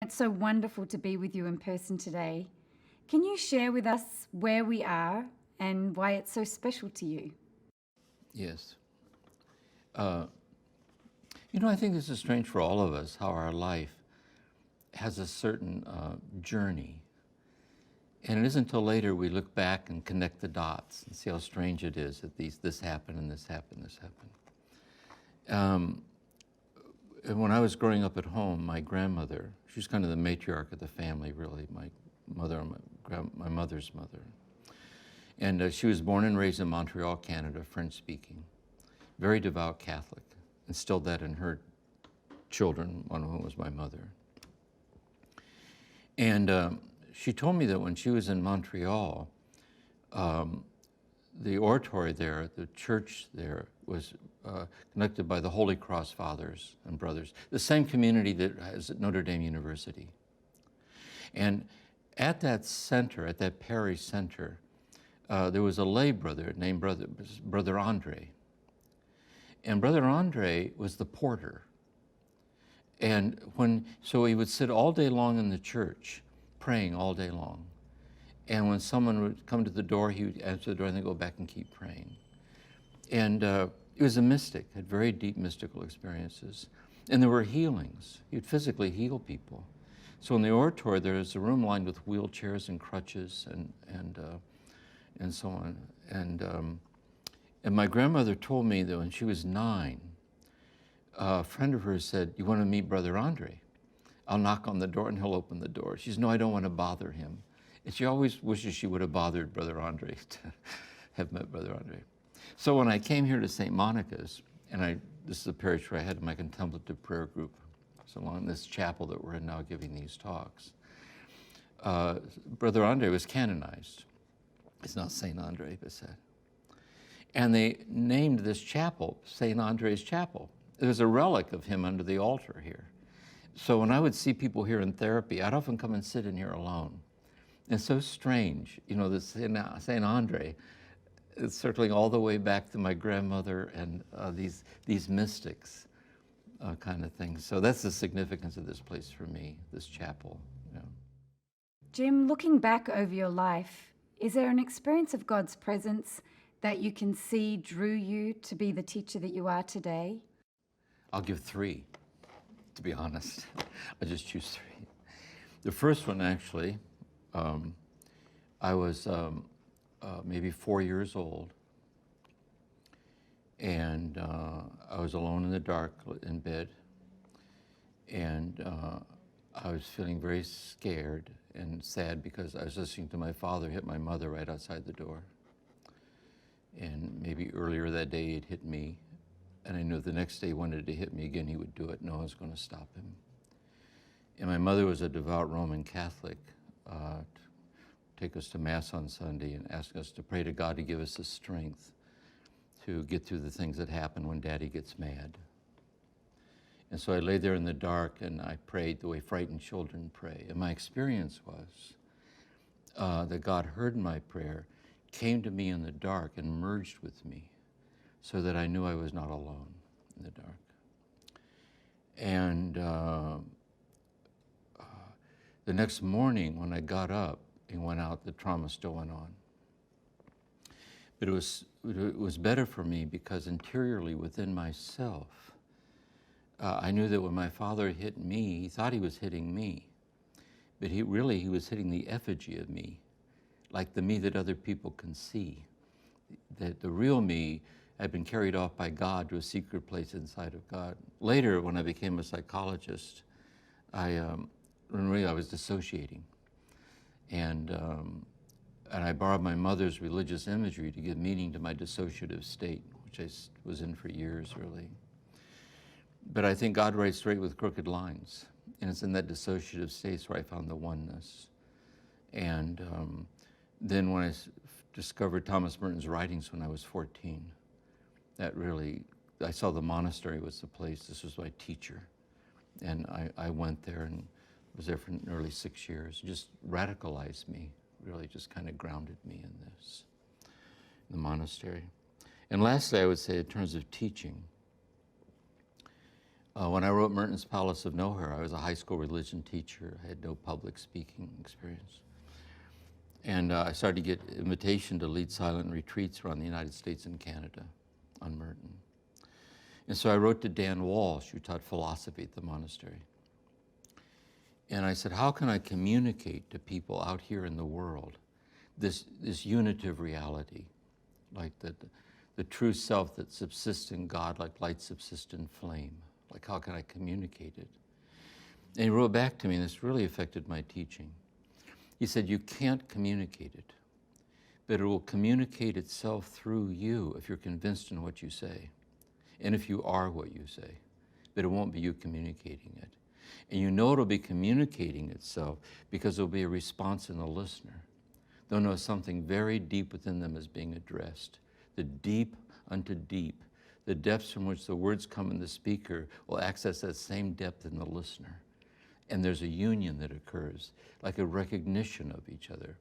It's so wonderful to be with you in person today. Can you share with us where we are and why it's so special to you? Yes. I think this is strange for all of us, how our life has a certain journey. And it isn't until later we look back and connect the dots and see how strange it is that this happened and this happened, this happened. And when I was growing up at home, my grandmother, she was kind of the matriarch of the family, really, my mother, my mother's mother. And she was born and raised in Montreal, Canada, French-speaking, very devout Catholic, instilled that in her children, one of whom was my mother. And she told me that when she was in Montreal, the oratory there, the church there, was conducted by the Holy Cross Fathers and Brothers, the same community that has at Notre Dame University. And at that center, at that parish center, there was a lay brother named Brother Andre. And Brother Andre was the porter. And so he would sit all day long in the church, praying all day long. And when someone would come to the door, he would answer the door and then go back and keep praying. And he was a mystic, had very deep mystical experiences. And there were healings. He would physically heal people. So in the oratory, there was a room lined with wheelchairs and crutches and so on. And my grandmother told me that when she was 9, a friend of hers said, "You want to meet Brother Andre? I'll knock on the door and he'll open the door." She says, "No, I don't want to bother him." And she always wishes she would have bothered Brother Andre to have met Brother Andre. So when I came here to St. Monica's, and this is a parish where I had my contemplative prayer group, so along this chapel that we're in now giving these talks, Brother Andre was canonized. It's not St. Andre, but said. And they named this chapel St. Andre's Chapel. There's a relic of him under the altar here. So when I would see people here in therapy, I'd often come and sit in here alone. It's so strange, this St. Andre is circling all the way back to my grandmother and these mystics kind of things. So that's the significance of this place for me, this chapel. Yeah. Jim, looking back over your life, is there an experience of God's presence that you can see drew you to be the teacher that you are today? I'll give 3, to be honest. I'll just choose 3. The first one, actually, I was maybe 4 years old, and I was alone in the dark in bed, and I was feeling very scared and sad because I was listening to my father hit my mother right outside the door. And maybe earlier that day he'd hit me, and I knew the next day he wanted to hit me again, he would do it. No one was going to stop him. And my mother was a devout Roman Catholic, take us to Mass on Sunday and ask us to pray to God to give us the strength to get through the things that happen when Daddy gets mad. And so I lay there in the dark and I prayed the way frightened children pray. And my experience was that God heard my prayer, came to me in the dark and merged with me so that I knew I was not alone in the dark. And the next morning when I got up and went out, the trauma still went on. But it was better for me because interiorly within myself, I knew that when my father hit me, he thought he was hitting me, but he was hitting the effigy of me, like the me that other people can see. That the real me had been carried off by God to a secret place inside of God. Later, when I became a psychologist, I was dissociating. And I borrowed my mother's religious imagery to give meaning to my dissociative state, which I was in for years, really. But I think God writes straight with crooked lines. And it's in that dissociative state where I found the oneness. And then when I discovered Thomas Merton's writings when I was 14, that really, I saw the monastery was the place. This was my teacher. And I went there and was there for nearly 6 years. It just radicalized me, really just kind of grounded me in this, in the monastery. And lastly, I would say in terms of teaching, When I wrote Merton's Palace of Nowhere, I was a high school religion teacher. I had no public speaking experience. And I started to get invitation to lead silent retreats around the United States and Canada on Merton. And so I wrote to Dan Walsh, who taught philosophy at the monastery. And I said, how can I communicate to people out here in the world this unitive reality, like the true self that subsists in God like light subsists in flame? Like, how can I communicate it? And he wrote back to me, and this really affected my teaching. He said, you can't communicate it, but it will communicate itself through you if you're convinced in what you say, and if you are what you say, but it won't be you communicating it. And you know it'll be communicating itself because there'll be a response in the listener. They'll know something very deep within them is being addressed. The deep unto deep, the depths from which the words come in the speaker will access that same depth in the listener. And there's a union that occurs, like a recognition of each other.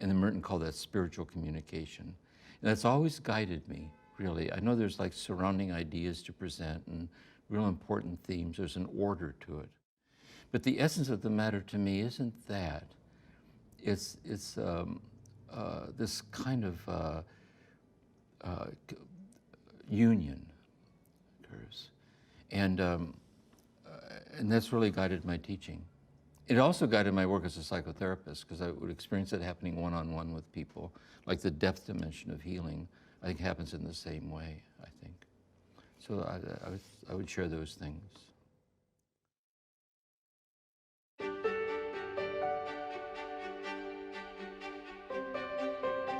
And the Merton called that spiritual communication. And that's always guided me, really. I know there's like surrounding ideas to present and real important themes. There's an order to it. But the essence of the matter to me isn't that. It's this kind of union occurs. And that's really guided my teaching. It also guided my work as a psychotherapist, because I would experience it happening one-on-one with people. Like the depth dimension of healing, I think happens in the same way, I think. So I would share those things.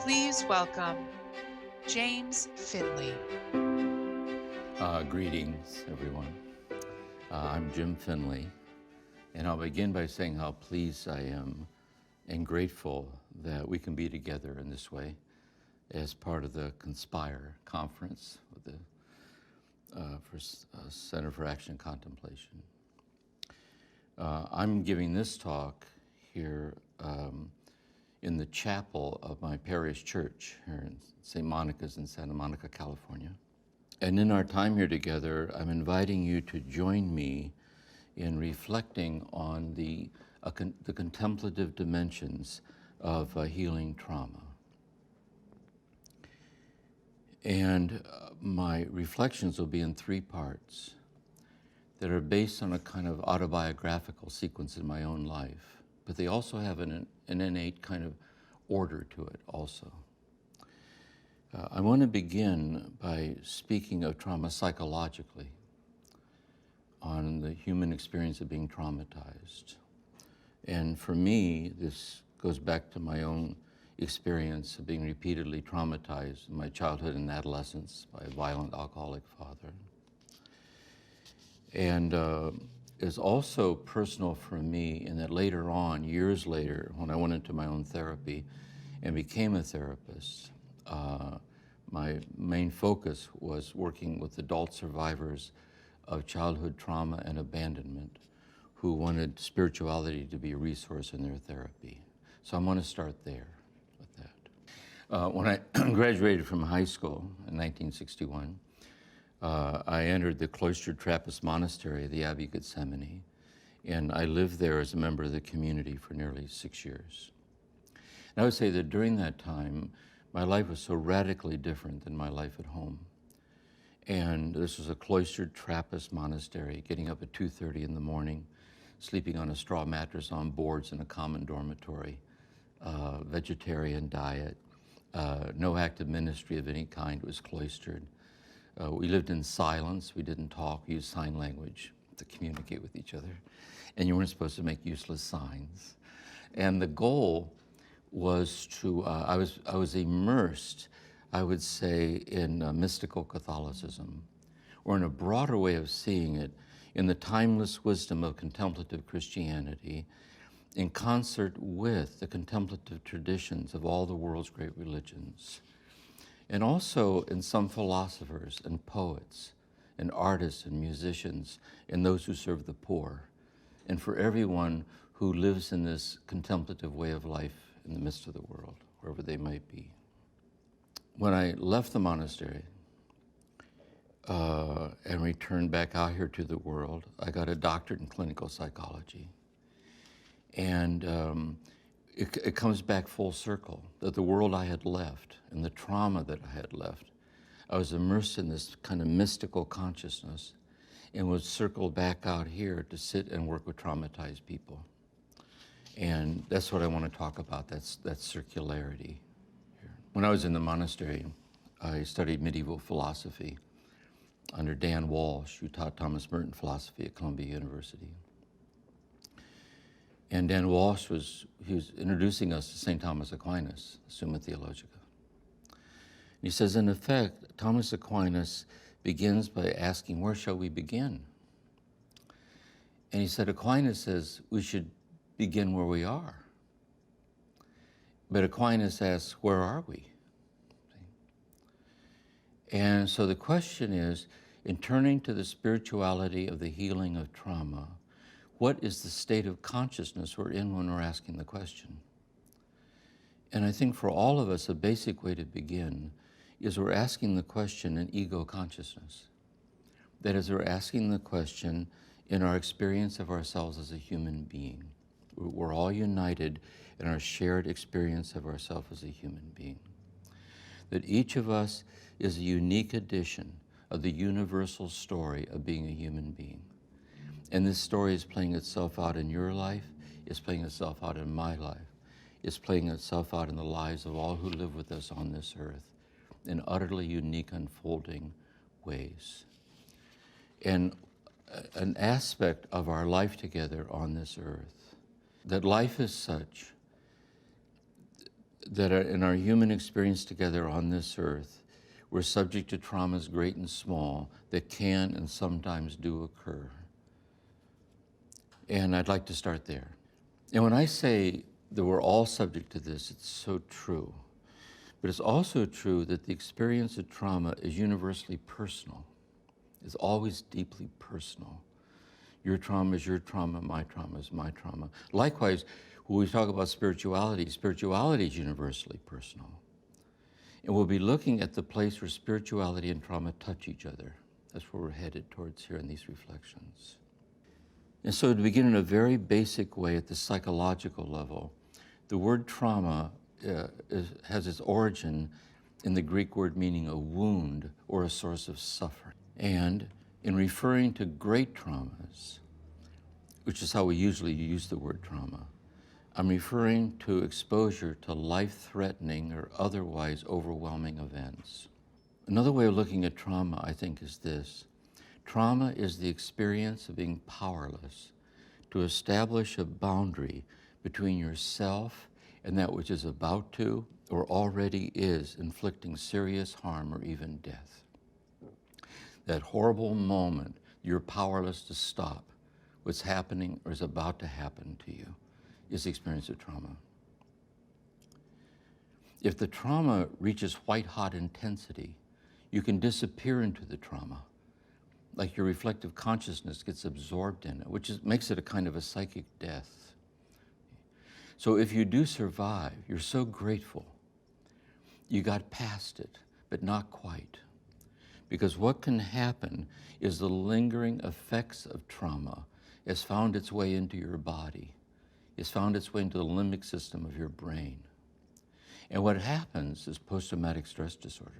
Please welcome James Finley. Greetings, everyone. I'm Jim Finley, and I'll begin by saying how pleased I am and grateful that we can be together in this way as part of the CONSPIRE conference with the Center for Action and Contemplation. I'm giving this talk here in the chapel of my parish church here in St. Monica's in Santa Monica, California. And in our time here together, I'm inviting you to join me in reflecting on the contemplative dimensions of healing trauma. And my reflections will be in three parts that are based on a kind of autobiographical sequence in my own life, but they also have an innate kind of order to it also. I want to begin by speaking of trauma psychologically, on the human experience of being traumatized. And for me, this goes back to my own experience of being repeatedly traumatized in my childhood and adolescence by a violent alcoholic father. And is also personal for me in that later on, years later, when I went into my own therapy and became a therapist, my main focus was working with adult survivors of childhood trauma and abandonment who wanted spirituality to be a resource in their therapy. So I'm going to start there with that. When I graduated from high school in 1961, I entered the cloistered Trappist monastery, the Abbey Gethsemane, and I lived there as a member of the community for nearly 6 years. And I would say that during that time, my life was so radically different than my life at home. And this was a cloistered Trappist monastery, getting up at 2:30 in the morning, sleeping on a straw mattress on boards in a common dormitory, vegetarian diet, no active ministry of any kind. It was cloistered. We lived in silence. We didn't talk. We used sign language to communicate with each other. And you weren't supposed to make useless signs. And the goal was to, I was immersed, I would say, in mystical Catholicism, or in a broader way of seeing it, in the timeless wisdom of contemplative Christianity, in concert with the contemplative traditions of all the world's great religions, and also in some philosophers and poets and artists and musicians and those who serve the poor, and for everyone who lives in this contemplative way of life in the midst of the world, wherever they might be. When I left the monastery, and returned back out here to the world. I got a doctorate in clinical psychology. And it comes back full circle, that the world I had left and the trauma that I had left, I was immersed in this kind of mystical consciousness and was circled back out here to sit and work with traumatized people. And that's what I want to talk about, that's circularity here. When I was in the monastery, I studied medieval philosophy under Dan Walsh, who taught Thomas Merton philosophy at Columbia University. And Dan Walsh was introducing us to St. Thomas Aquinas, Summa Theologica. And he says, in effect, Thomas Aquinas begins by asking, where shall we begin? And he said, Aquinas says we should begin where we are. But Aquinas asks, where are we? And so the question is, in turning to the spirituality of the healing of trauma, what is the state of consciousness we're in when we're asking the question? And I think for all of us, a basic way to begin is we're asking the question in ego consciousness. That is, we're asking the question in our experience of ourselves as a human being. We're all united in our shared experience of ourselves as a human being. That each of us is a unique edition of the universal story of being a human being. And this story is playing itself out in your life, it's playing itself out in my life, it's playing itself out in the lives of all who live with us on this earth in utterly unique unfolding ways. And an aspect of our life together on this earth, that life is such that in our human experience together on this earth, we're subject to traumas great and small that can and sometimes do occur. And I'd like to start there. And when I say that we're all subject to this, it's so true. But it's also true that the experience of trauma is universally personal. It's always deeply personal. Your trauma is your trauma, my trauma is my trauma. Likewise, when we talk about spirituality, spirituality is universally personal. And we'll be looking at the place where spirituality and trauma touch each other. That's where we're headed towards here in these reflections. And so to begin in a very basic way at the psychological level, the word trauma has its origin in the Greek word meaning a wound or a source of suffering. And in referring to great traumas, which is how we usually use the word trauma, I'm referring to exposure to life-threatening or otherwise overwhelming events. Another way of looking at trauma, I think, is this. Trauma is the experience of being powerless to establish a boundary between yourself and that which is about to or already is inflicting serious harm or even death. That horrible moment, you're powerless to stop what's happening or is about to happen to you, is the experience of trauma. If the trauma reaches white-hot intensity, you can disappear into the trauma, like your reflective consciousness gets absorbed in it, which makes it a kind of a psychic death. So if you do survive, you're so grateful. You got past it, but not quite. Because what can happen is the lingering effects of trauma has found its way into your body. It's found its way into the limbic system of your brain. And what happens is post-traumatic stress disorder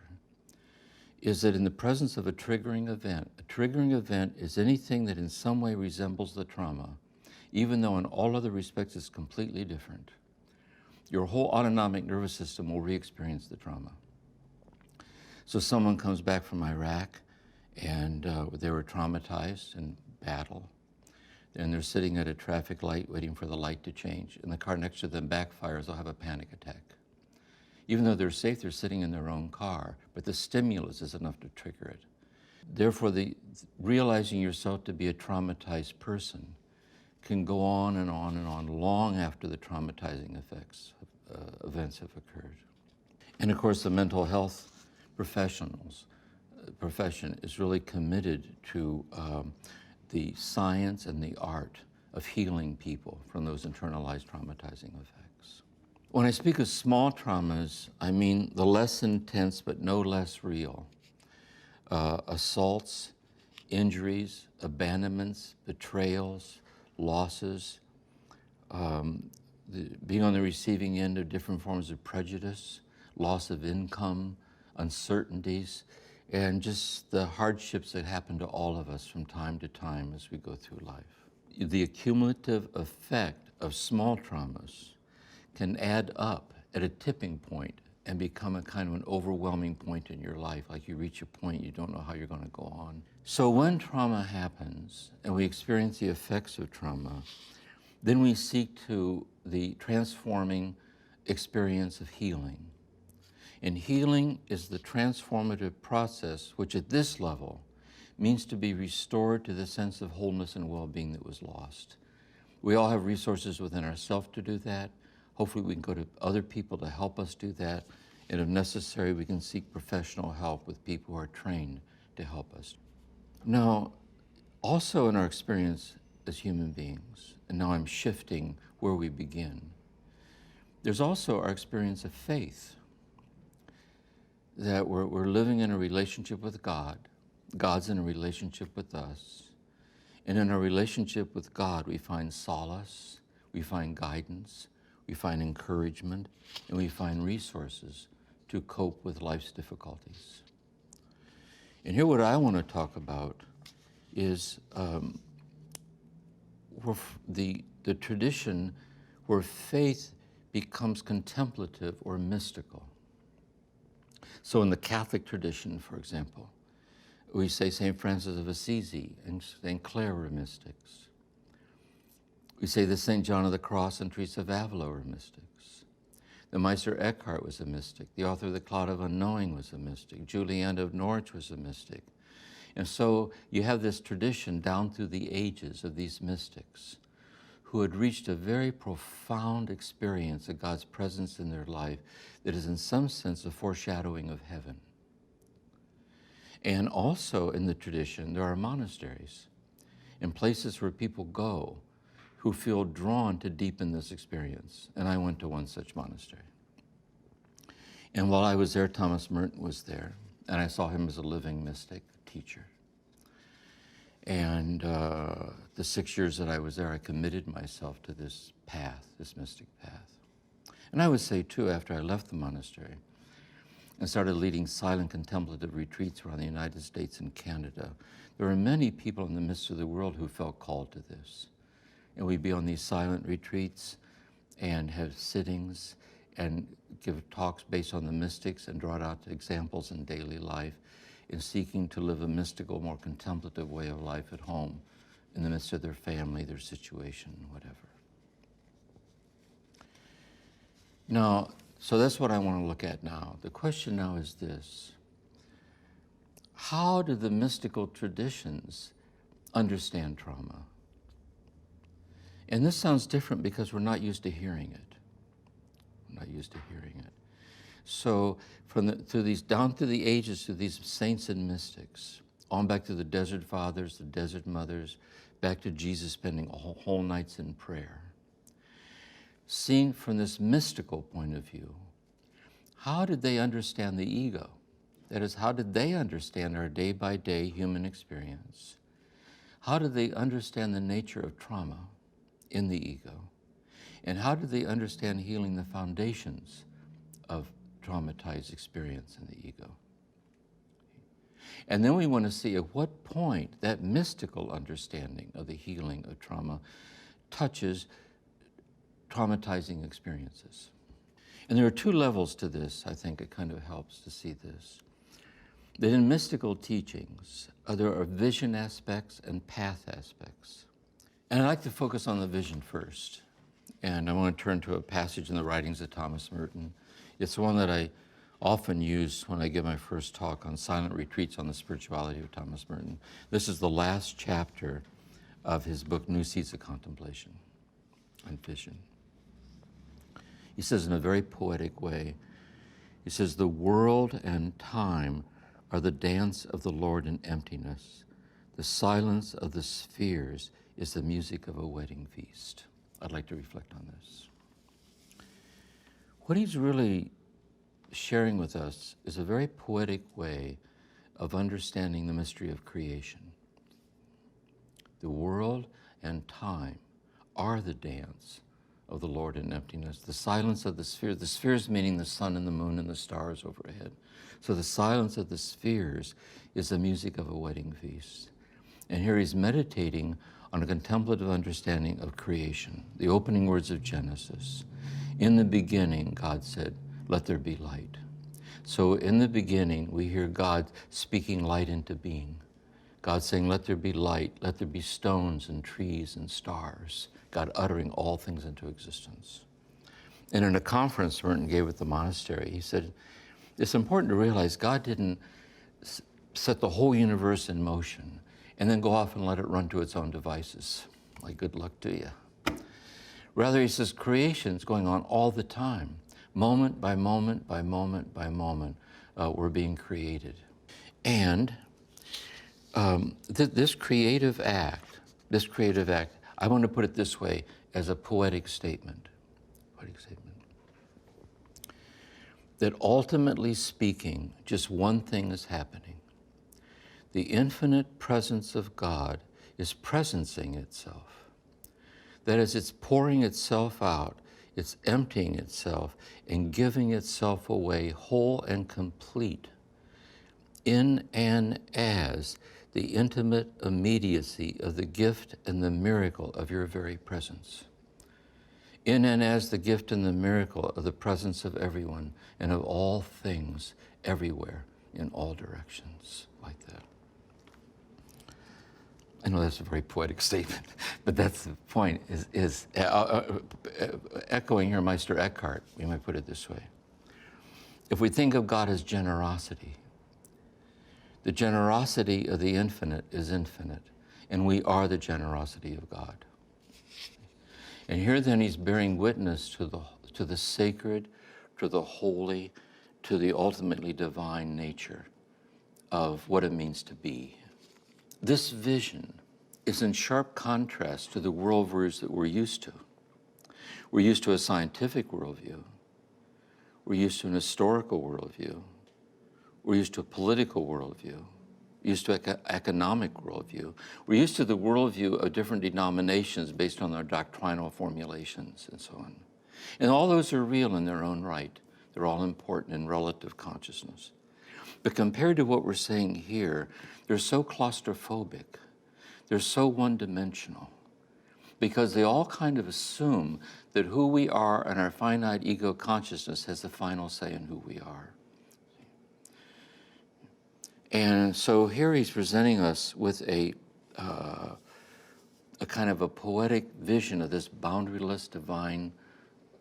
is that in the presence of a triggering event is anything that in some way resembles the trauma, even though in all other respects it's completely different. Your whole autonomic nervous system will re-experience the trauma. So someone comes back from Iraq and they were traumatized in battle. And they're sitting at a traffic light waiting for the light to change, and the car next to them backfires, they'll have a panic attack. Even though they're safe, they're sitting in their own car, but the stimulus is enough to trigger it. Therefore, realizing yourself to be a traumatized person can go on and on and on long after the traumatizing events have occurred. And of course, the mental health profession is really committed to the science and the art of healing people from those internalized traumatizing effects. When I speak of small traumas, I mean the less intense but no less real. assaults, injuries, abandonments, betrayals, losses, being on the receiving end of different forms of prejudice, loss of income, uncertainties, and just the hardships that happen to all of us from time to time as we go through life. The accumulative effect of small traumas can add up at a tipping point and become a kind of an overwhelming point in your life, like you reach a point you don't know how you're going to go on. So when trauma happens and we experience the effects of trauma, then we seek to the transforming experience of healing. And healing is the transformative process, which at this level means to be restored to the sense of wholeness and well-being that was lost. We all have resources within ourselves to do that. Hopefully we can go to other people to help us do that. And if necessary, we can seek professional help with people who are trained to help us. Now, also in our experience as human beings, and now I'm shifting where we begin, there's also our experience of faith, that we're living in a relationship with God, God's in a relationship with us, and in our relationship with God we find solace, we find guidance, we find encouragement, and we find resources to cope with life's difficulties. And here what I want to talk about is the tradition where faith becomes contemplative or mystical. So in the Catholic tradition, for example, we say St. Francis of Assisi and St. Clare were mystics. We say that St. John of the Cross and Teresa of Avila were mystics. The Meister Eckhart was a mystic. The author of The Cloud of Unknowing was a mystic. Juliana of Norwich was a mystic. And so you have this tradition down through the ages of these mystics who had reached a very profound experience of God's presence in their life that is in some sense a foreshadowing of heaven. And also in the tradition, there are monasteries and places where people go who feel drawn to deepen this experience. And I went to one such monastery. And while I was there, Thomas Merton was there, and I saw him as a living mystic teacher. And the 6 years that I was there, I committed myself to this path, this mystic path. And I would say, too, after I left the monastery and started leading silent contemplative retreats around the United States and Canada, there were many people in the midst of the world who felt called to this. And we'd be on these silent retreats and have sittings and give talks based on the mystics and draw out examples in daily life in seeking to live a mystical, more contemplative way of life at home in the midst of their family, their situation, whatever. Now, so that's what I want to look at now. The question now is this: how do the mystical traditions understand trauma? And this sounds different because we're not used to hearing it. We're not used to hearing it. So down through the ages, through these saints and mystics, on back to the desert fathers, the desert mothers, back to Jesus spending whole nights in prayer. Seeing from this mystical point of view, how did they understand the ego? That is, how did they understand our day-by-day human experience? How did they understand the nature of trauma in the ego? And how did they understand healing the foundations of traumatized experience in the ego? And then we want to see at what point that mystical understanding of the healing of trauma touches traumatizing experiences. And there are two levels to this. I think it kind of helps to see this. That in mystical teachings, there are vision aspects and path aspects. And I'd like to focus on the vision first. And I want to turn to a passage in the writings of Thomas Merton. It's one that I often use when I give my first talk on silent retreats on the spirituality of Thomas Merton. This is the last chapter of his book, New Seeds of Contemplation and Vision. He says in a very poetic way, he says, "The world and time are the dance of the Lord in emptiness. The silence of the spheres is the music of a wedding feast." I'd like to reflect on this. What he's really sharing with us is a very poetic way of understanding the mystery of creation. The world and time are the dance of the Lord in emptiness. The silence of the spheres meaning the sun and the moon and the stars overhead. So the silence of the spheres is the music of a wedding feast. And here he's meditating on a contemplative understanding of creation, the opening words of Genesis. In the beginning, God said, "Let there be light." So in the beginning, we hear God speaking light into being. God saying, "Let there be light, let there be stones and trees and stars." God uttering all things into existence. And in a conference Merton gave at the monastery, he said, it's important to realize God didn't set the whole universe in motion and then go off and let it run to its own devices. Like, good luck to you. Rather, he says, creation's going on all the time. Moment by moment by moment by moment, we're being created. And this creative act, I want to put it this way, as a poetic statement. That ultimately speaking, just one thing is happening. The infinite presence of God is presencing itself. That is, it's pouring itself out, it's emptying itself and giving itself away whole and complete in and as the intimate immediacy of the gift and the miracle of your very presence. In and as the gift and the miracle of the presence of everyone and of all things everywhere in all directions, like that. I know that's a very poetic statement, but that's the point, is echoing here Meister Eckhart, we might put it this way. If we think of God as generosity, the generosity of the infinite is infinite, and we are the generosity of God. And here then he's bearing witness to the sacred, to the holy, to the ultimately divine nature of what it means to be. This vision is in sharp contrast to the worldviews that we're used to. We're used to a scientific worldview. We're used to an historical worldview. We're used to a political worldview. We're used to an economic worldview. We're used to the worldview of different denominations based on their doctrinal formulations and so on. And all those are real in their own right. They're all important in relative consciousness. But compared to what we're saying here, they're so claustrophobic. They're so one-dimensional because they all kind of assume that who we are and our finite ego consciousness has the final say in who we are. And so here he's presenting us with a kind of a poetic vision of this boundaryless divine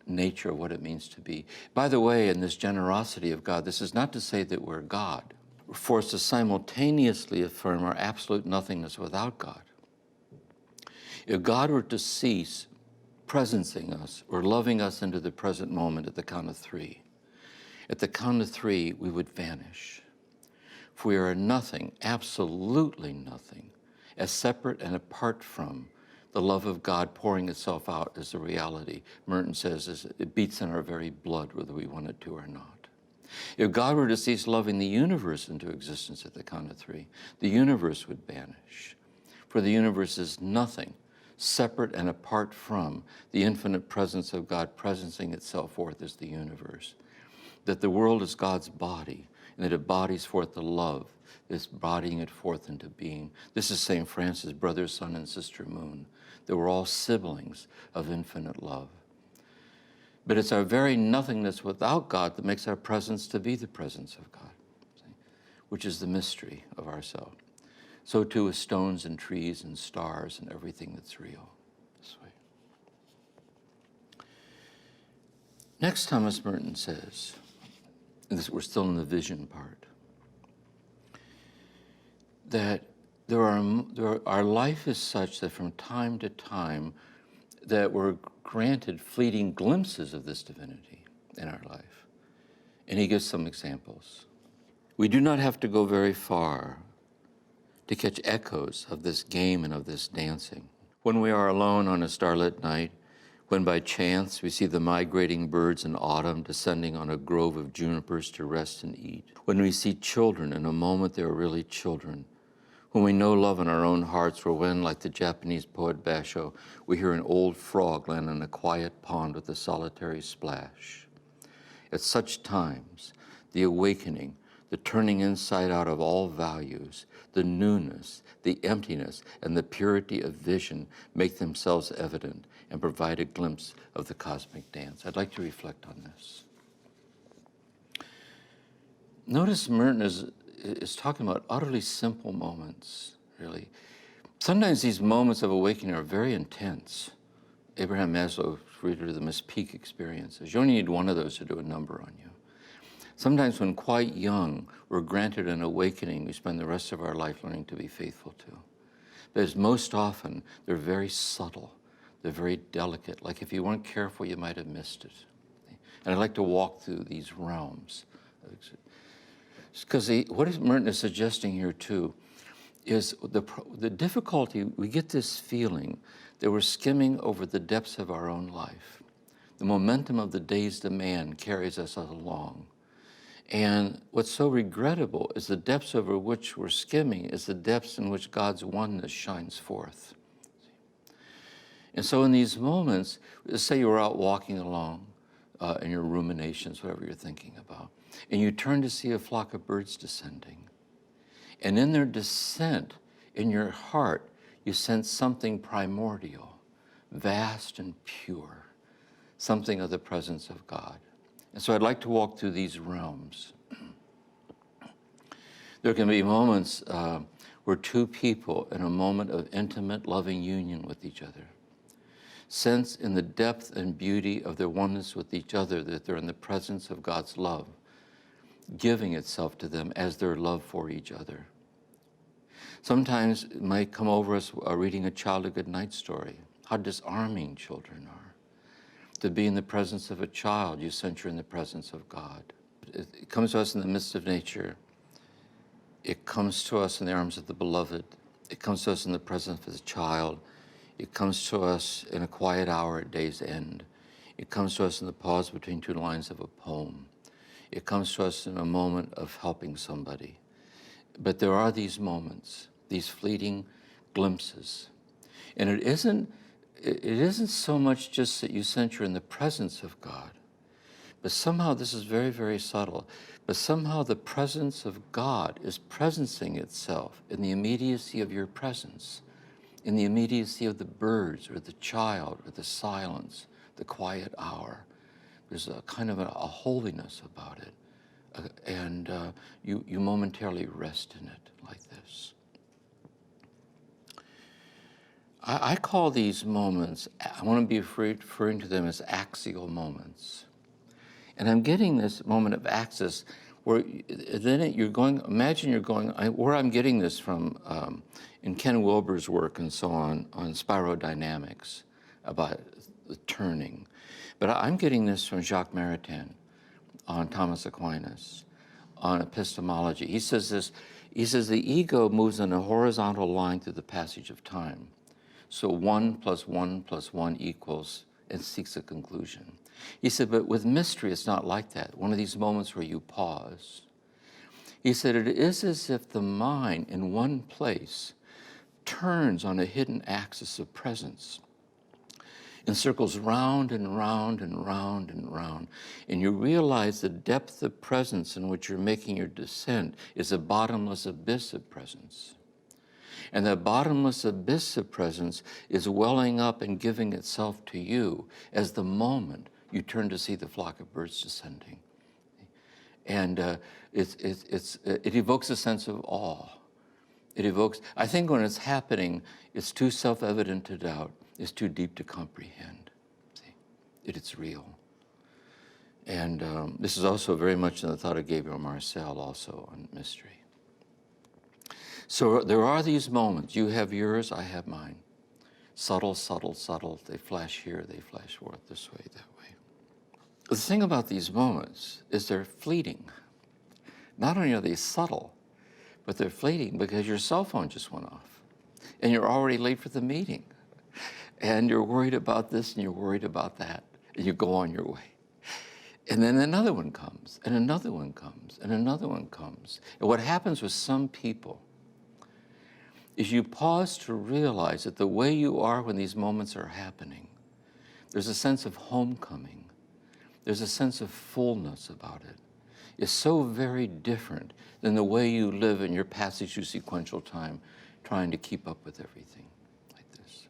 nature of what it means to be. By the way, in this generosity of God, this is not to say that we're God. We're forced to simultaneously affirm our absolute nothingness without God. If God were to cease presencing us or loving us into the present moment at the count of three, at the count of three, we would vanish. For we are nothing, absolutely nothing, as separate and apart from the love of God pouring itself out as a reality. Merton says it beats in our very blood whether we want it to or not. If God were to cease loving the universe into existence at the count of three, the universe would vanish. For the universe is nothing separate and apart from the infinite presence of God presencing itself forth as the universe. That the world is God's body, and that it bodies forth the love, this bodying it forth into being. This is St. Francis, brother, sun, and sister moon, that we're all siblings of infinite love. But it's our very nothingness without God that makes our presence to be the presence of God, which is the mystery of ourselves. So too with stones and trees and stars and everything that's real. This way. Next, Thomas Merton says, we're still in the vision part, that our life is such that from time to time that we're granted fleeting glimpses of this divinity in our life. And he gives some examples. We do not have to go very far to catch echoes of this game and of this dancing. When we are alone on a starlit night, When by chance we see the migrating birds in autumn descending on a grove of junipers to rest and eat. When we see children in a moment they are really children. When we know love in our own hearts, or when, like the Japanese poet Basho, we hear an old frog land in a quiet pond with a solitary splash. At such times, the awakening, the turning inside out of all values, the newness, the emptiness, and the purity of vision make themselves evident and provide a glimpse of the cosmic dance. I'd like to reflect on this. Notice Merton is talking about utterly simple moments, really. Sometimes these moments of awakening are very intense. Abraham Maslow referred to them as peak experiences. You only need one of those to do a number on you. Sometimes when quite young, we're granted an awakening we spend the rest of our life learning to be faithful to. But as most often, they're very subtle. They're very delicate. Like if you weren't careful, you might have missed it. And I'd like to walk through these realms. Because what Merton is suggesting here too is the difficulty, we get this feeling that we're skimming over the depths of our own life. The momentum of the day's demand carries us along. And what's so regrettable is the depths over which we're skimming is the depths in which God's oneness shines forth. And so in these moments, let's say you're out walking along in your ruminations, whatever you're thinking about, and you turn to see a flock of birds descending. And in their descent, in your heart, you sense something primordial, vast and pure, something of the presence of God. And so I'd like to walk through these realms. There can be moments where two people in a moment of intimate, loving union with each other sense in the depth and beauty of their oneness with each other that they're in the presence of God's love, giving itself to them as their love for each other. Sometimes it might come over us reading a child a good night story, how disarming children are. To be in the presence of a child, you sense you're in the presence of God. It comes to us in the midst of nature. It comes to us in the arms of the beloved. It comes to us in the presence of a child. It comes to us in a quiet hour at day's end. It comes to us in the pause between two lines of a poem. It comes to us in a moment of helping somebody. But there are these moments, these fleeting glimpses. And it isn't so much just that you sense you're in the presence of God, but somehow this is very, very subtle. But somehow the presence of God is presencing itself in the immediacy of your presence, in the immediacy of the birds or the child or the silence, the quiet hour. There's a kind of a holiness about it. And you momentarily rest in it like this. I call these moments, I want to be referring to them as axial moments. And I'm getting this moment of axis where then you're going, imagine you're going, where I'm getting this from in Ken Wilber's work and so on spirodynamics, about the turning. But I'm getting this from Jacques Maritain on Thomas Aquinas, on epistemology. He says this, he says the ego moves in a horizontal line through the passage of time. So 1 + 1 + 1 equals, and seeks a conclusion. He said, but with mystery, it's not like that. One of these moments where you pause. He said, it is as if the mind in one place turns on a hidden axis of presence and circles round and round and round and round. And you realize the depth of presence in which you're making your descent is a bottomless abyss of presence. And that bottomless abyss of presence is welling up and giving itself to you as the moment you turn to see the flock of birds descending. And it evokes a sense of awe. It evokes, I think when it's happening, it's too self-evident to doubt. It's too deep to comprehend. See, it's real. And this is also very much in the thought of Gabriel Marcel also on mystery. So there are these moments. You have yours, I have mine. Subtle, subtle, subtle. They flash here, they flash forth this way, that way. The thing about these moments is they're fleeting. Not only are they subtle, but they're fleeting because your cell phone just went off and you're already late for the meeting. and you're worried about this and you're worried about that, and you go on your way. And then another one comes, and another one comes, and another one comes. And what happens with some people is you pause to realize that the way you are when these moments are happening, there's a sense of homecoming. There's a sense of fullness about it. It's so very different than the way you live in your passage through sequential time, trying to keep up with everything like this.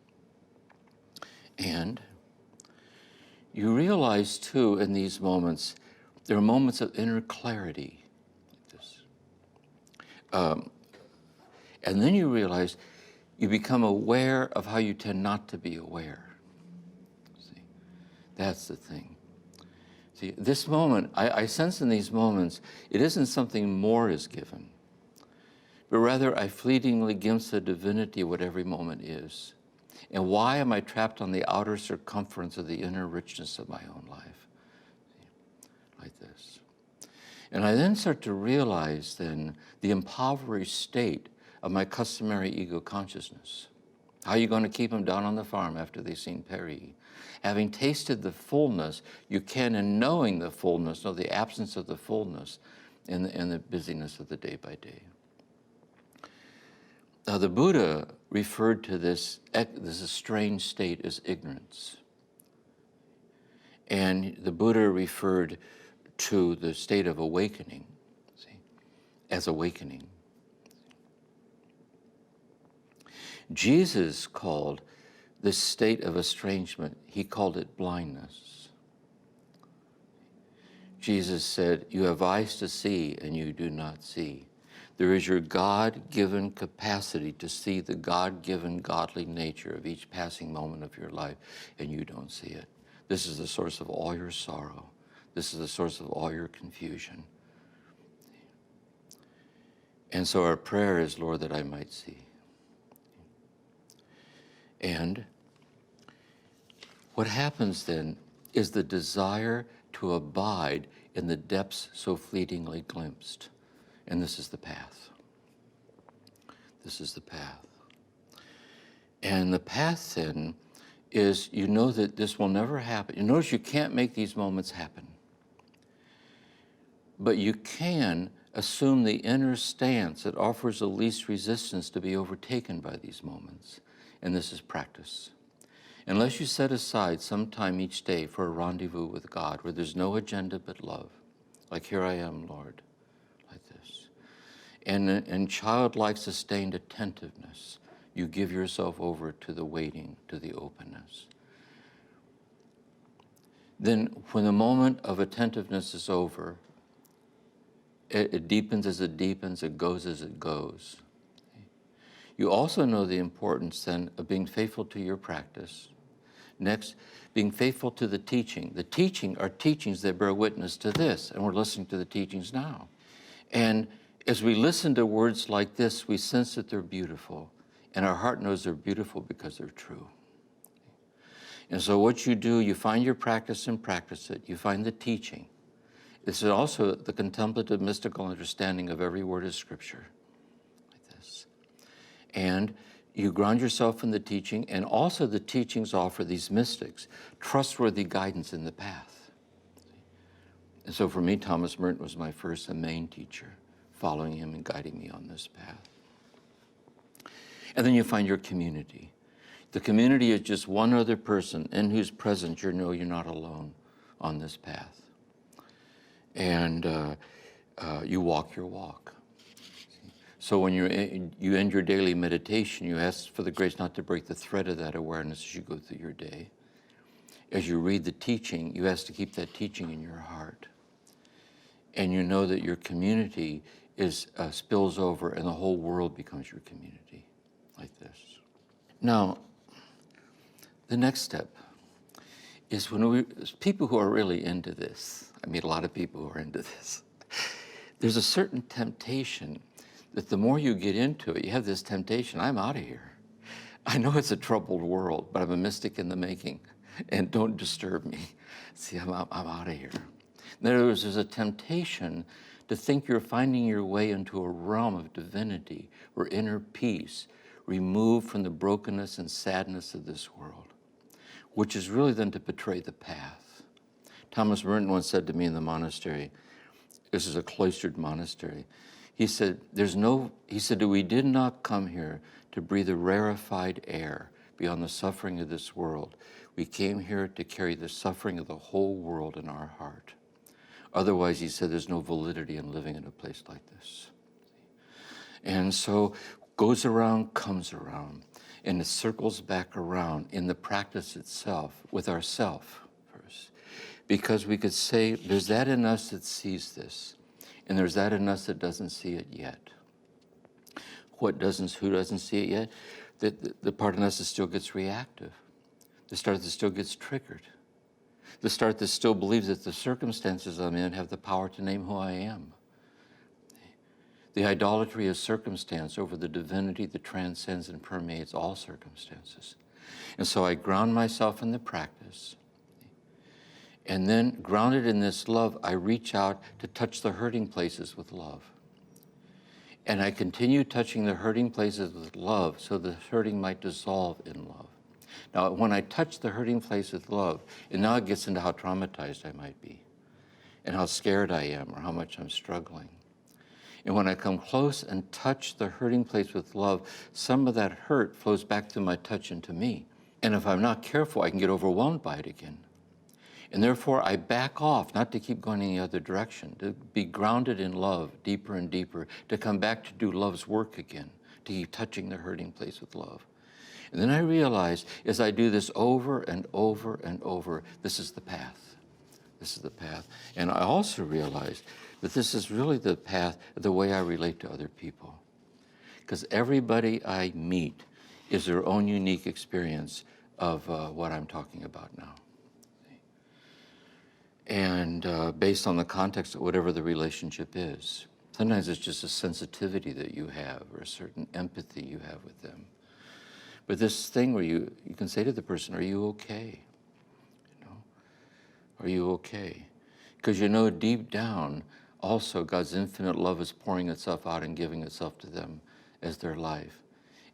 And you realize, too, in these moments, there are moments of inner clarity like this. And then you realize you become aware of how you tend not to be aware. See, that's the thing. See, this moment, I sense in these moments, it isn't something more is given, but rather I fleetingly glimpse the divinity of what every moment is. And why am I trapped on the outer circumference of the inner richness of my own life? Like this. And I then start to realize then the impoverished state of my customary ego consciousness. How are you going to keep them down on the farm after they've seen Perry? Having tasted the fullness, you can, in knowing the fullness, know the absence of the fullness in the busyness of the day by day. Now, the Buddha referred to this strange state as ignorance. And the Buddha referred to the state of awakening, see, as awakening. Jesus called this state of estrangement, he called it blindness. Jesus said, "You have eyes to see and you do not see." There is your God-given capacity to see the God-given godly nature of each passing moment of your life, and you don't see it. This is the source of all your sorrow. This is the source of all your confusion. And so our prayer is, Lord, that I might see. And what happens then is the desire to abide in the depths so fleetingly glimpsed. And this is the path. This is the path. And the path then is, you know that this will never happen. You notice you can't make these moments happen. But you can assume the inner stance that offers the least resistance to be overtaken by these moments. And this is practice. Unless you set aside some time each day for a rendezvous with God where there's no agenda but love, like here I am, Lord, like this. And childlike sustained attentiveness, you give yourself over to the waiting, to the openness. Then when the moment of attentiveness is over, it deepens as it deepens, it goes as it goes. You also know the importance then of being faithful to your practice. Next, being faithful to the teaching. The teaching are teachings that bear witness to this, and we're listening to the teachings now. And as we listen to words like this, we sense that they're beautiful, and our heart knows they're beautiful because they're true. And so what you do, you find your practice and practice it. You find the teaching. This is also the contemplative mystical understanding of every word of Scripture, like this. And you ground yourself in the teaching, and also the teachings offer these mystics trustworthy guidance in the path. And so for me, Thomas Merton was my first and main teacher, following him and guiding me on this path. And then you find your community. The community is just one other person in whose presence you know you're not alone on this path. And you walk your walk. So when you end your daily meditation, you ask for the grace not to break the thread of that awareness as you go through your day. As you read the teaching, you ask to keep that teaching in your heart. And you know that your community spills over and the whole world becomes your community, like this. Now, the next step is people who are really into this, I meet a lot of people who are into this, there's a certain temptation that the more you get into it, you have this temptation, I'm out of here. I know it's a troubled world, but I'm a mystic in the making, and don't disturb me. See, I'm out of here. In other words, there's a temptation to think you're finding your way into a realm of divinity or inner peace, removed from the brokenness and sadness of this world. which is really then to betray the path. Thomas Merton once said to me in the monastery, this is a cloistered monastery, he said, we did not come here to breathe a rarefied air beyond the suffering of this world. We came here to carry the suffering of the whole world in our heart. Otherwise, he said, there's no validity in living in a place like this. And so, goes around, comes around, and it circles back around in the practice itself, with ourself first. Because we could say, there's that in us that sees this, and there's that in us that doesn't see it yet. Who doesn't see it yet? The part in us that still gets reactive. The part that still gets triggered. The part that still believes that the circumstances I'm in have the power to name who I am. The idolatry of circumstance over the divinity that transcends and permeates all circumstances. And so I ground myself in the practice. And then, grounded in this love, I reach out to touch the hurting places with love. And I continue touching the hurting places with love so the hurting might dissolve in love. Now, when I touch the hurting place with love, and now it gets into how traumatized I might be, and how scared I am, or how much I'm struggling. And when I come close and touch the hurting place with love, some of that hurt flows back through my touch into me. And if I'm not careful, I can get overwhelmed by it again. And therefore, I back off, not to keep going in the other direction, to be grounded in love deeper and deeper, to come back to do love's work again, to keep touching the hurting place with love. And then I realize, as I do this over and over and over, this is the path. This is the path. And I also realize that this is really the path, the way I relate to other people. Because everybody I meet is their own unique experience of what I'm talking about now. And based on the context of whatever the relationship is. Sometimes it's just a sensitivity that you have or a certain empathy you have with them. But this thing where you can say to the person, are you okay? You know, are you okay? Because you know deep down, also God's infinite love is pouring itself out and giving itself to them as their life.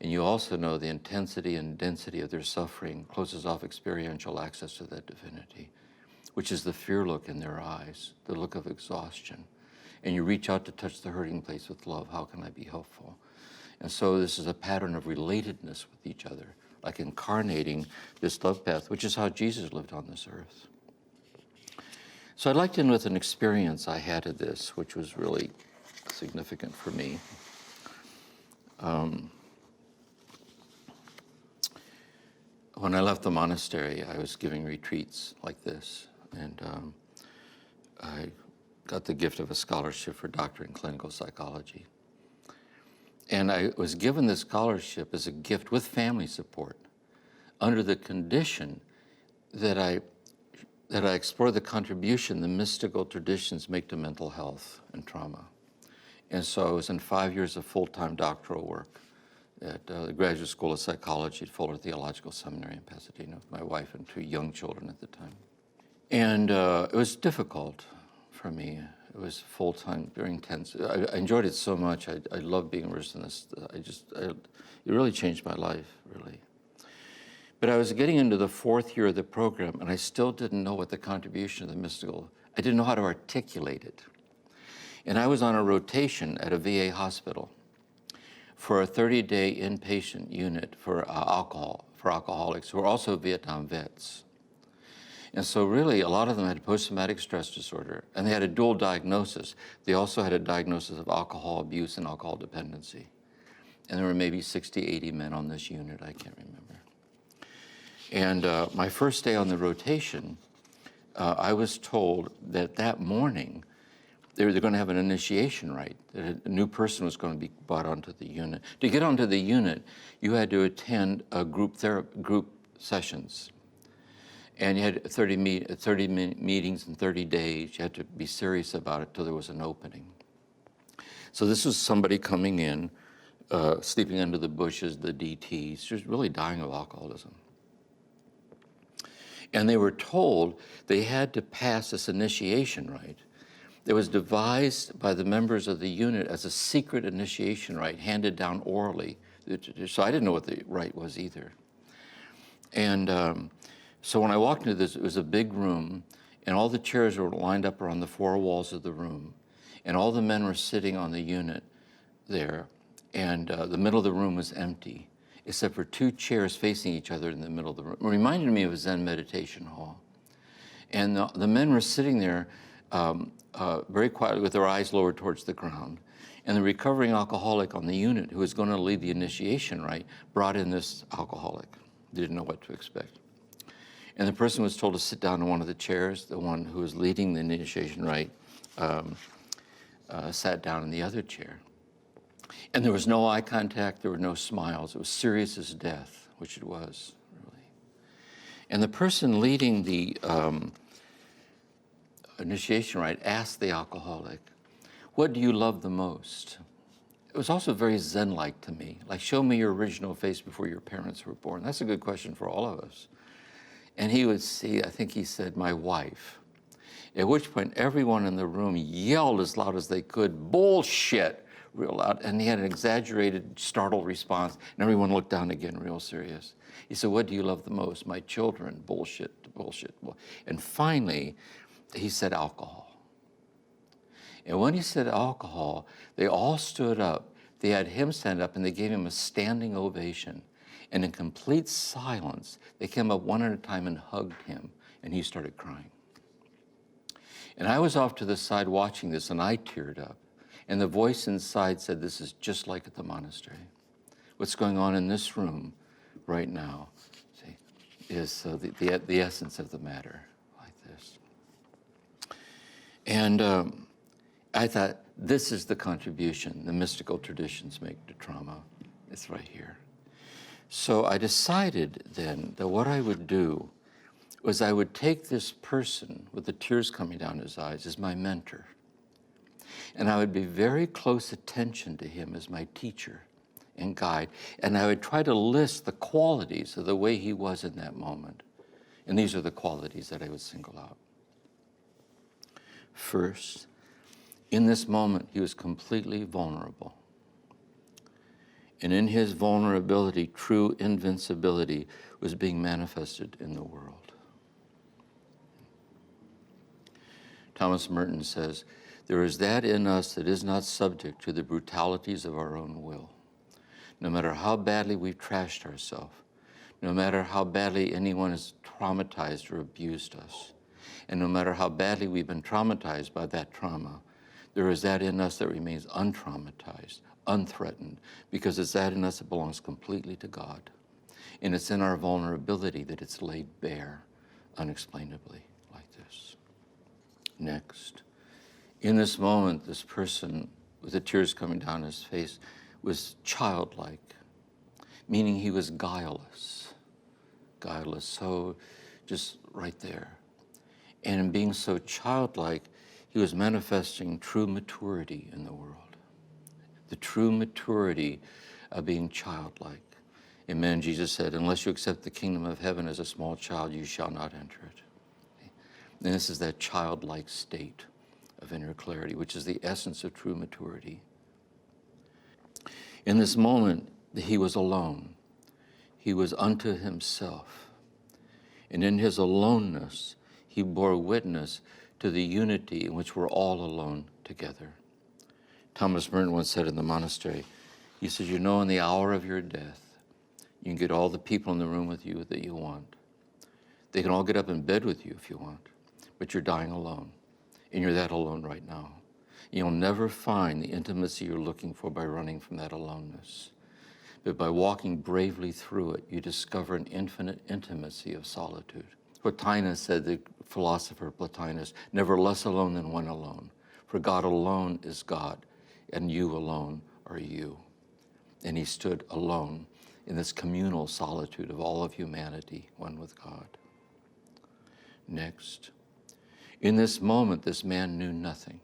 And you also know the intensity and density of their suffering closes off experiential access to that divinity, which is the fear look in their eyes, the look of exhaustion. And you reach out to touch the hurting place with love. How can I be helpful? And so this is a pattern of relatedness with each other, like incarnating this love path, which is how Jesus lived on this earth. So I'd like to end with an experience I had of this, which was really significant for me. When I left the monastery, I was giving retreats like this, and I got the gift of a scholarship for doctorate in clinical psychology. And I was given this scholarship as a gift with family support under the condition that I explore the contribution the mystical traditions make to mental health and trauma. And so I was in 5 years of full-time doctoral work at the Graduate School of Psychology at Fuller Theological Seminary in Pasadena with my wife and 2 young children at the time. And it was difficult for me. It was full-time, very intense. I enjoyed it so much. I loved being immersed in this. It really changed my life, really. But I was getting into the 4th year of the program, and I still didn't know what the contribution of the mystical, I didn't know how to articulate it. And I was on a rotation at a VA hospital for a 30-day inpatient unit for alcoholics who were also Vietnam vets. And so really, a lot of them had post-traumatic stress disorder, and they had a dual diagnosis. They also had a diagnosis of alcohol abuse and alcohol dependency. And there were maybe 60, 80 men on this unit, I can't remember. And my first day on the rotation, I was told that that morning, they were going to have an initiation rite, that a new person was going to be brought onto the unit. To get onto the unit, you had to attend a group sessions. And you had 30 meetings in 30 days. You had to be serious about it till there was an opening. So this was somebody coming in, sleeping under the bushes, the DTs, just really dying of alcoholism. And they were told they had to pass this initiation rite. It was devised by the members of the unit as a secret initiation rite handed down orally. So I didn't know what the rite was either. And So when I walked into this, it was a big room, and all the chairs were lined up around the four walls of the room, and all the men were sitting on the unit there, and the middle of the room was empty, except for two chairs facing each other in the middle of the room. It reminded me of a Zen meditation hall. And the men were sitting there very quietly with their eyes lowered towards the ground. And the recovering alcoholic on the unit, who was going to lead the initiation rite, brought in this alcoholic. They didn't know what to expect. And the person was told to sit down in one of the chairs. The one who was leading the initiation rite sat down in the other chair. And there was no eye contact, there were no smiles. It was serious as death, which it was, really. And the person leading the initiation rite asked the alcoholic, "What do you love the most?" It was also very Zen-like to me, like, show me your original face before your parents were born. That's a good question for all of us. And he would see, I think he said, "My wife." At which point everyone in the room yelled as loud as they could, "Bullshit," real loud. And he had an exaggerated, startled response, and everyone looked down again, real serious. He said, "What do you love the most?" "My children." "Bullshit, bullshit." And finally, he said, "Alcohol." And when he said alcohol, they all stood up. They had him stand up, and they gave him a standing ovation. And in complete silence, they came up one at a time and hugged him, and he started crying. And I was off to the side watching this, and I teared up. And the voice inside said, "This is just like at the monastery. What's going on in this room right now, see, is the essence of the matter, like this." And I thought, this is the contribution the mystical traditions make to trauma. It's right here. So I decided then that what I would do was I would take this person with the tears coming down his eyes as my mentor. And I would be very close attention to him as my teacher and guide. And I would try to list the qualities of the way he was in that moment. And these are the qualities that I would single out. First, in this moment, he was completely vulnerable. And in his vulnerability, true invincibility was being manifested in the world. Thomas Merton says, "There is that in us that is not subject to the brutalities of our own will. No matter how badly we've trashed ourselves, no matter how badly anyone has traumatized or abused us, and no matter how badly we've been traumatized by that trauma, there is that in us that remains untraumatized, unthreatened, because it's that in us that belongs completely to God. And it's in our vulnerability that it's laid bare unexplainably, like this." Next, in this moment, this person with the tears coming down his face was childlike, meaning he was guileless, so just right there. And in being so childlike, he was manifesting true maturity in the world, the true maturity of being childlike. Amen. Jesus said, "Unless you accept the kingdom of heaven as a small child, you shall not enter it." And this is that childlike state of inner clarity, which is the essence of true maturity. In this moment, he was alone. He was unto himself. And in his aloneness, he bore witness to the unity in which we're all alone together. Thomas Merton once said in the monastery, he says, "You know, in the hour of your death, you can get all the people in the room with you that you want. They can all get up in bed with you if you want, but you're dying alone, and you're that alone right now. You'll never find the intimacy you're looking for by running from that aloneness. But by walking bravely through it, you discover an infinite intimacy of solitude." Plotinus said, the philosopher Plotinus, "Never less alone than when alone. For God alone is God, and you alone are you." And he stood alone in this communal solitude of all of humanity, one with God. Next, in this moment, this man knew nothing.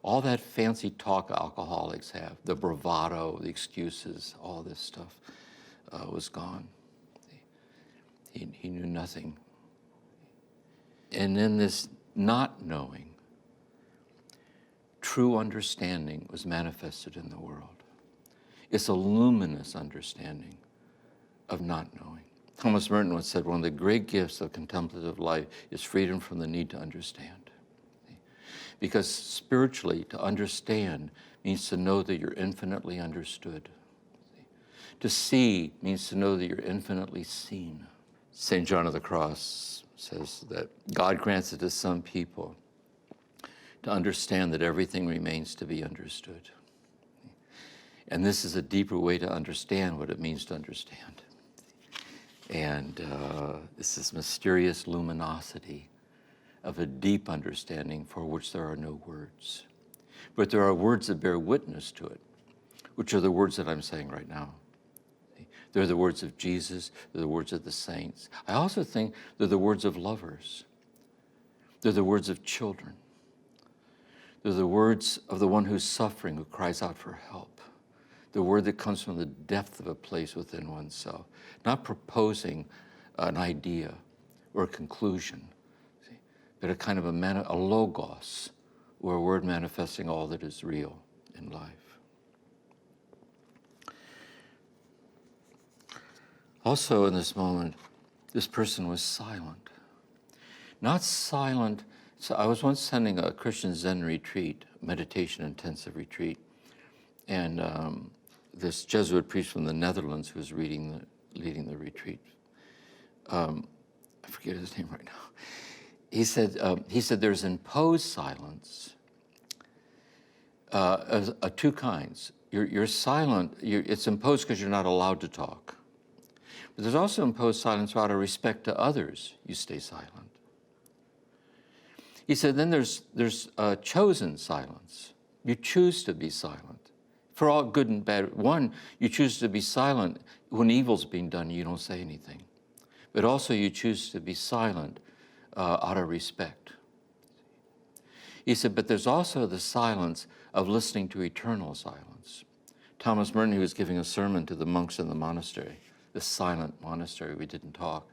All that fancy talk alcoholics have, the bravado, the excuses, all this stuff was gone. He knew nothing. And in this not knowing, true understanding was manifested in the world. It's a luminous understanding of not knowing. Thomas Merton once said, one of the great gifts of contemplative life is freedom from the need to understand. Because spiritually, to understand means to know that you're infinitely understood. To see means to know that you're infinitely seen. St. John of the Cross says that God grants it to some people to understand that everything remains to be understood. And this is a deeper way to understand what it means to understand. And this is mysterious luminosity of a deep understanding for which there are no words. But there are words that bear witness to it, which are the words that I'm saying right now. They're the words of Jesus, they're the words of the saints. I also think they're the words of lovers. They're the words of children. They're the words of the one who's suffering, who cries out for help. The word that comes from the depth of a place within oneself, not proposing an idea or a conclusion, but a kind of a logos, or a word manifesting all that is real in life. Also in this moment, this person was silent. Not silent. So I was once sending a Christian Zen retreat, meditation intensive retreat, and this Jesuit priest from the Netherlands who was leading the retreat, I forget his name right now. He said there's imposed silence of two kinds. You're silent. It's imposed because you're not allowed to talk. But there's also imposed silence out of respect to others. You stay silent. He said then there's chosen silence. You choose to be silent. For all good and bad. One, you choose to be silent when evil's being done, you don't say anything. But also you choose to be silent out of respect. He said, but there's also the silence of listening to eternal silence. Thomas Merton, who was giving a sermon to the monks in the monastery, the silent monastery, we didn't talk.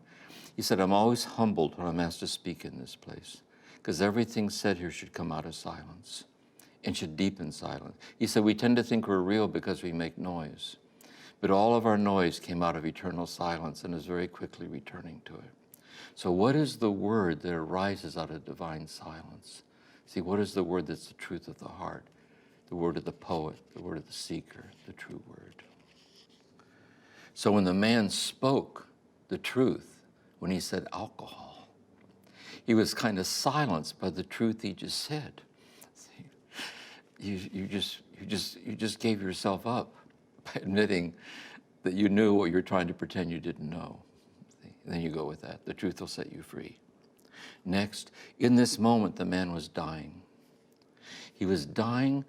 He said, I'm always humbled when I'm asked to speak in this place, because everything said here should come out of silence and should deepen silence. He said, we tend to think we're real because we make noise, but all of our noise came out of eternal silence and is very quickly returning to it. So what is the word that arises out of divine silence? See, what is the word that's the truth of the heart? The word of the poet, the word of the seeker, the true word. So when the man spoke the truth, when he said alcohol, he was kind of silenced by the truth he just said. You just gave yourself up by admitting that you knew what you're trying to pretend you didn't know. And then you go with that. The truth will set you free. Next, in this moment, the man was dying. He was dying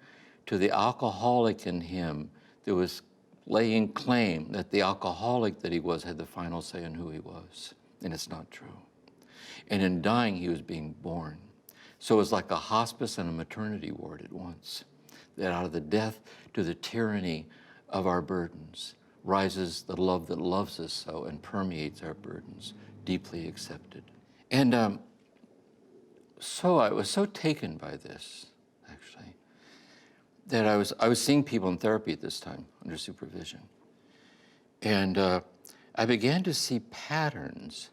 to the alcoholic in him that was laying claim that the alcoholic that he was had the final say on who he was. And it's not true. And in dying, he was being born. So it was like a hospice and a maternity ward at once. That out of the death to the tyranny of our burdens rises the love that loves us so and permeates our burdens, deeply accepted. And so I was so taken by this, actually, that I was seeing people in therapy at this time under supervision. And I began to see patterns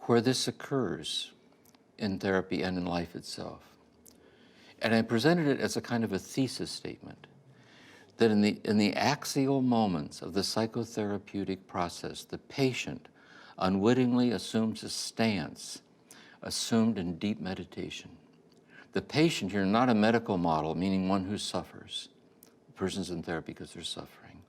where this occurs in therapy and in life itself. And I presented it as a kind of a thesis statement, that in the axial moments of the psychotherapeutic process, the patient unwittingly assumes a stance assumed in deep meditation. The patient here, not a medical model, meaning one who suffers. The person's in therapy because they're suffering.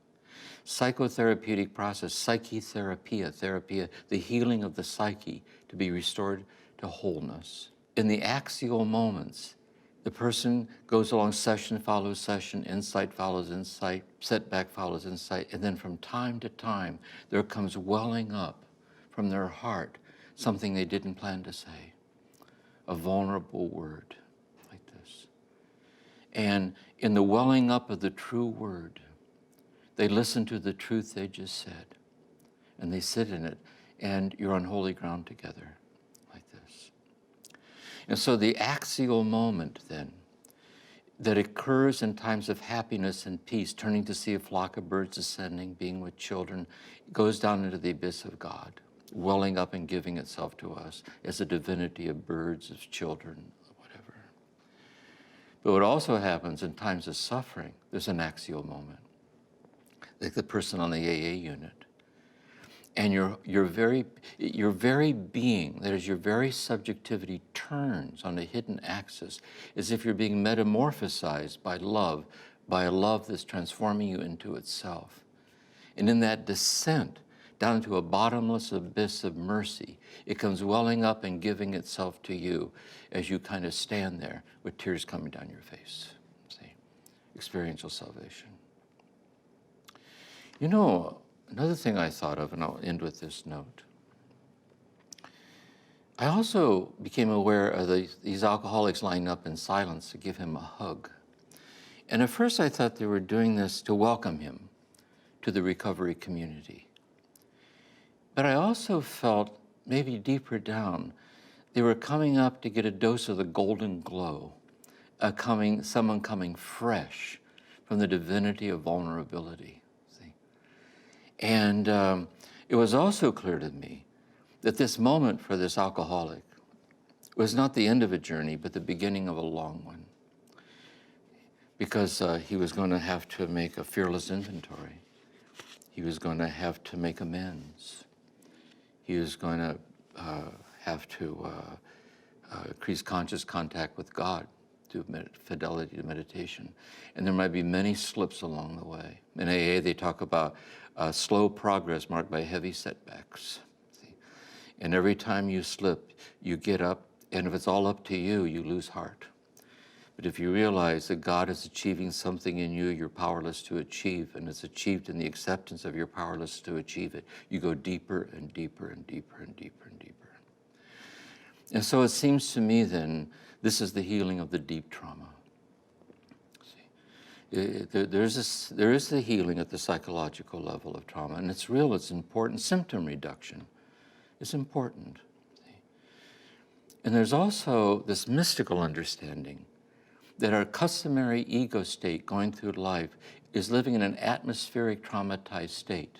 Psychotherapeutic process, therapia, the healing of the psyche to be restored to wholeness. In the axial moments, the person goes along, session follows session, insight follows insight, setback follows insight, and then from time to time, there comes welling up from their heart something they didn't plan to say, a vulnerable word like this. And in the welling up of the true word, they listen to the truth they just said, and they sit in it, and you're on holy ground together like this. And so the axial moment then that occurs in times of happiness and peace, turning to see a flock of birds ascending, being with children, goes down into the abyss of God. welling up and giving itself to us as a divinity of birds, of children, whatever. But what also happens in times of suffering, there's an axial moment, like the person on the AA unit. And your very being, that is your very subjectivity, turns on a hidden axis as if you're being metamorphosized by a love that's transforming you into itself. And in that descent down into a bottomless abyss of mercy, it comes welling up and giving itself to you as you kind of stand there with tears coming down your face. See, experiential salvation. You know, another thing I thought of, and I'll end with this note. I also became aware of these alcoholics lining up in silence to give him a hug. And at first I thought they were doing this to welcome him to the recovery community. But I also felt, maybe deeper down, they were coming up to get a dose of the golden glow, someone coming fresh from the divinity of vulnerability. And it was also clear to me that this moment for this alcoholic was not the end of a journey, but the beginning of a long one. Because he was going to have to make a fearless inventory. He was going to have to make amends. He was going to have to increase conscious contact with God through fidelity to meditation. And there might be many slips along the way. In AA, they talk about slow progress marked by heavy setbacks. See? And every time you slip, you get up, and if it's all up to you, you lose heart. But if you realize that God is achieving something in you you're powerless to achieve, and it's achieved in the acceptance of your powerless to achieve it, you go deeper and deeper and deeper and deeper and deeper. And so it seems to me then, this is the healing of the deep trauma. There is the healing at the psychological level of trauma, and it's real, it's important. Symptom reduction is important. And there's also this mystical understanding that our customary ego state going through life is living in an atmospheric traumatized state.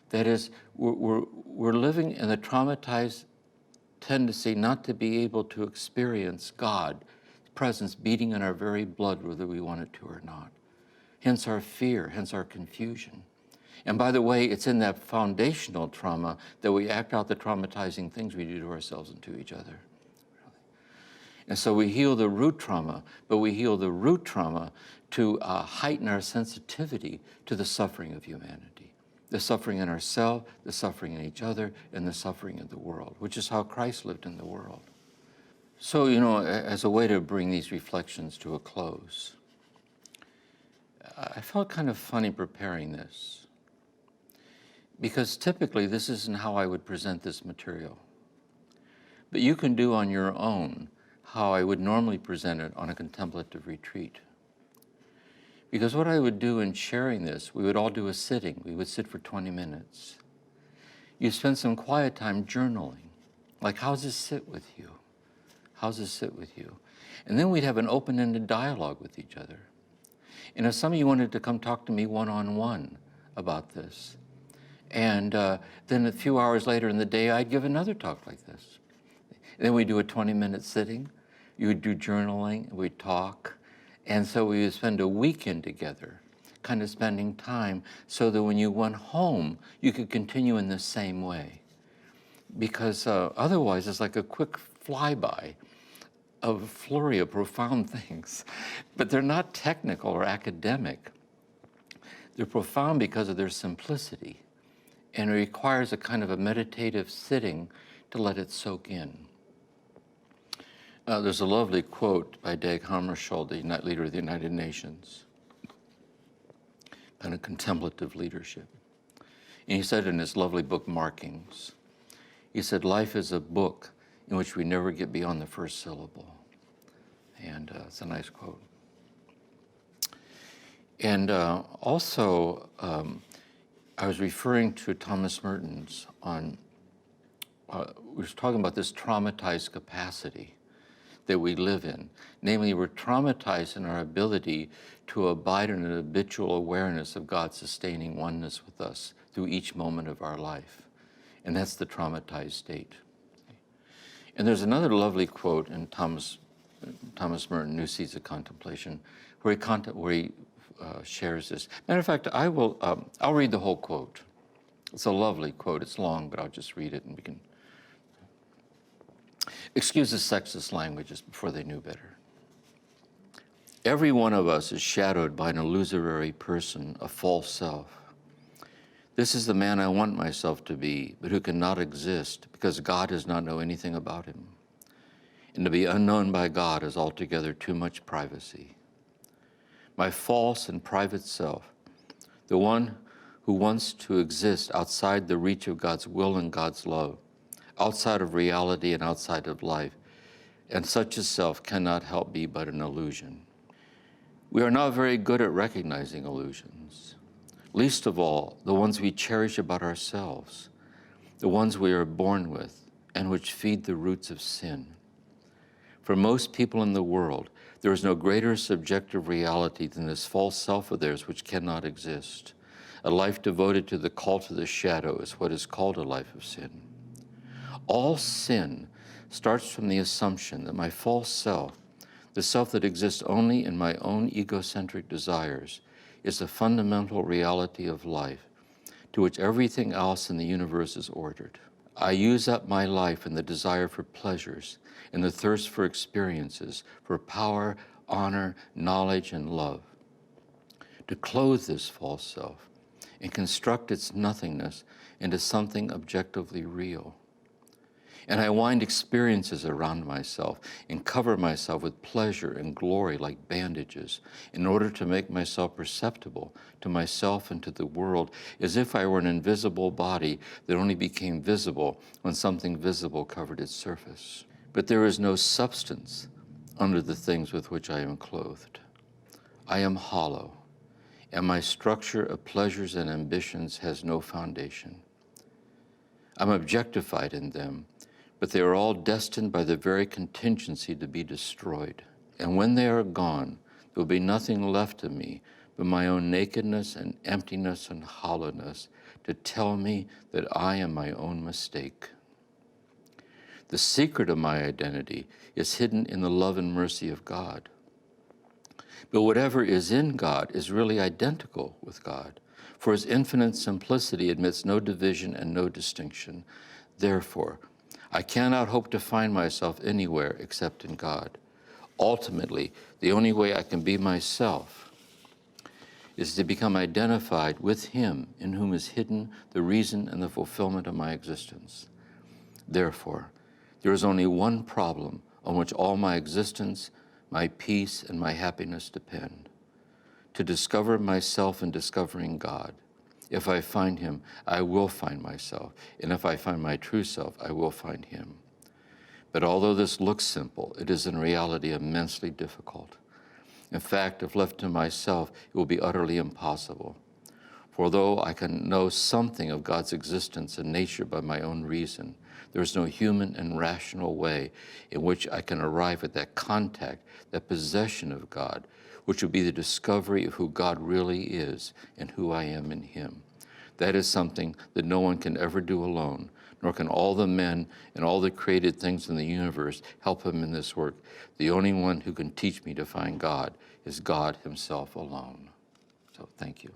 That is, we're living in the traumatized tendency not to be able to experience God presence beating in our very blood, whether we want it to or not. Hence our fear, hence our confusion. And by the way, it's in that foundational trauma that we act out the traumatizing things we do to ourselves and to each other. And so we heal the root trauma, but we heal the root trauma to heighten our sensitivity to the suffering of humanity. The suffering in ourselves, the suffering in each other, and the suffering in the world, which is how Christ lived in the world. So, you know, as a way to bring these reflections to a close, I felt kind of funny preparing this, because typically this isn't how I would present this material. But you can do on your own how I would normally present it on a contemplative retreat. Because what I would do in sharing this, we would all do a sitting. We would sit for 20 minutes. You spend some quiet time journaling. Like, how's this sit with you? How's this sit with you? And then we'd have an open-ended dialogue with each other. And if some of you wanted to come talk to me one-on-one about this, and then a few hours later in the day, I'd give another talk like this. And then we'd do a 20-minute sitting. You would do journaling, we'd talk. And so we would spend a weekend together, kind of spending time so that when you went home, you could continue in the same way. Because otherwise, it's like a quick flyby of a flurry of profound things. But they're not technical or academic. They're profound because of their simplicity. And it requires a kind of a meditative sitting to let it soak in. There's a lovely quote by Dag Hammarskjöld, the leader of the United Nations, on a contemplative leadership. And he said in his lovely book, Markings, he said, life is a book in which we never get beyond the first syllable. And it's a nice quote. And also, I was referring to Thomas Merton's on, we were talking about this traumatized capacity that we live in. Namely, we're traumatized in our ability to abide in an habitual awareness of God's sustaining oneness with us through each moment of our life. And that's the traumatized state. And there's another lovely quote in Thomas Merton, New Seeds of Contemplation, where he shares this. Matter of fact, I'll read the whole quote. It's a lovely quote. It's long, but I'll just read it and we can excuse the sexist languages before they knew better. Every one of us is shadowed by an illusory person, a false self. This is the man I want myself to be, but who cannot exist because God does not know anything about him. And to be unknown by God is altogether too much privacy. My false and private self, the one who wants to exist outside the reach of God's will and God's love, outside of reality and outside of life, and such a self cannot help be but an illusion. We are not very good at recognizing illusions, least of all the ones we cherish about ourselves, the ones we are born with and which feed the roots of sin. For most people in the world, there is no greater subjective reality than this false self of theirs which cannot exist. A life devoted to the cult of the shadow is what is called a life of sin. All sin starts from the assumption that my false self, the self that exists only in my own egocentric desires, is the fundamental reality of life, to which everything else in the universe is ordered. I use up my life in the desire for pleasures, in the thirst for experiences, for power, honor, knowledge, and love. To clothe this false self and construct its nothingness into something objectively real. And I wind experiences around myself and cover myself with pleasure and glory like bandages in order to make myself perceptible to myself and to the world, as if I were an invisible body that only became visible when something visible covered its surface. But there is no substance under the things with which I am clothed. I am hollow, and my structure of pleasures and ambitions has no foundation. I'm objectified in them, but they are all destined by the very contingency to be destroyed. And when they are gone, there will be nothing left of me but my own nakedness and emptiness and hollowness to tell me that I am my own mistake. The secret of my identity is hidden in the love and mercy of God. But whatever is in God is really identical with God, for his infinite simplicity admits no division and no distinction. Therefore, I cannot hope to find myself anywhere except in God. Ultimately, the only way I can be myself is to become identified with him in whom is hidden the reason and the fulfillment of my existence. Therefore, there is only one problem on which all my existence, my peace, and my happiness depend: to discover myself in discovering God. If I find him, I will find myself, and if I find my true self, I will find him. But although this looks simple, it is in reality immensely difficult. In fact, if left to myself, it will be utterly impossible. For though I can know something of God's existence and nature by my own reason, there is no human and rational way in which I can arrive at that contact, that possession of God, which would be the discovery of who God really is and who I am in him. That is something that no one can ever do alone, nor can all the men and all the created things in the universe help him in this work. The only one who can teach me to find God is God himself alone. So thank you.